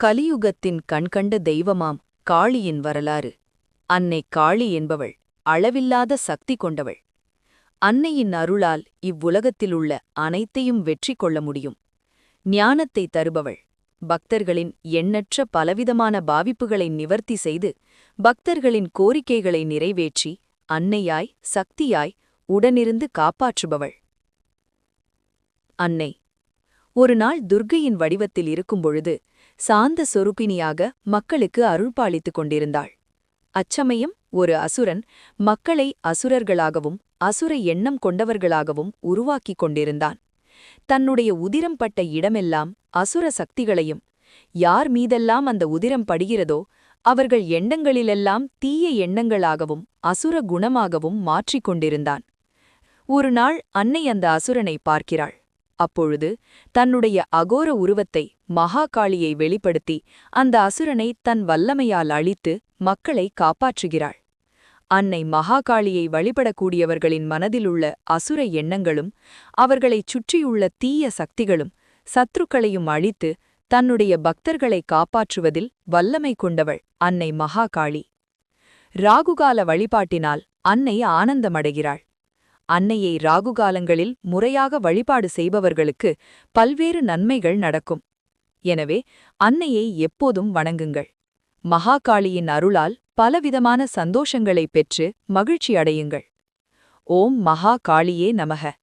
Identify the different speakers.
Speaker 1: கலியுகத்தின் கண்கண்ட தெய்வமாம் காளியின் வரலாறு. அன்னை காளி என்பவள் அளவில்லாத சக்தி கொண்டவள். அன்னையின் அருளால் இவ்வுலகத்திலுள்ள அனைத்தையும் வெற்றி கொள்ள முடியும். ஞானத்தை தருபவள். பக்தர்களின் எண்ணற்ற பலவிதமான பாவிப்புகளை நிவர்த்தி செய்து பக்தர்களின் கோரிக்கைகளை நிறைவேற்றி அன்னையாய் சக்தியாய் உடனிருந்து காப்பாற்றுபவள். அன்னை ஒரு நாள் துர்க்கையின் வடிவத்தில் இருக்கும்பொழுது சாந்த சொரூபினியாக மக்களுக்கு அருள்பாலித்துக் கொண்டிருந்தாள். அச்சமயம் ஒரு அசுரன் மக்களை அசுரர்களாகவும் அசுர எண்ணம் கொண்டவர்களாகவும் உருவாக்கிக் கொண்டிருந்தான். தன்னுடைய உதிரம் பட்ட இடமெல்லாம் அசுர சக்திகளையும், யார் மீதெல்லாம் அந்த உதிரம் படுகிறதோ அவர்கள் எண்ணங்களிலெல்லாம் தீய எண்ணங்களாகவும் அசுர குணமாகவும் மாற்றிக் கொண்டிருந்தான். ஒரு நாள் அன்னை அந்த அசுரனை பார்க்கிறாள். அப்பொழுது தன்னுடைய அகோர உருவத்தை மகாகாளியை வெளிப்படுத்தி அந்த அசுரனை தன் வல்லமையால் அழித்து மக்களை காப்பாற்றுகிறாள். அன்னை மகாகாளியை வழிபடக்கூடியவர்களின் மனதிலுள்ள அசுர எண்ணங்களும் அவர்களைச் சுற்றியுள்ள தீய சக்திகளும் சத்ருக்களையும் அழித்து தன்னுடைய பக்தர்களை காப்பாற்றுவதில் வல்லமை கொண்டவள் அன்னை மகாகாளி. ராகுகால வழிபாட்டினால் அன்னை ஆனந்தமடைகிறாள். அன்னையை ராகுகாலங்களில் முறையாக வழிபாடு செய்பவர்களுக்கு பல்வேறு நன்மைகள் நடக்கும். எனவே அன்னையை எப்போதும் வணங்குங்கள். மகாகாளியின் அருளால் பலவிதமான சந்தோஷங்களைப் பெற்று மகிழ்ச்சி அடையுங்கள். ஓம் மகா காளியே நமக.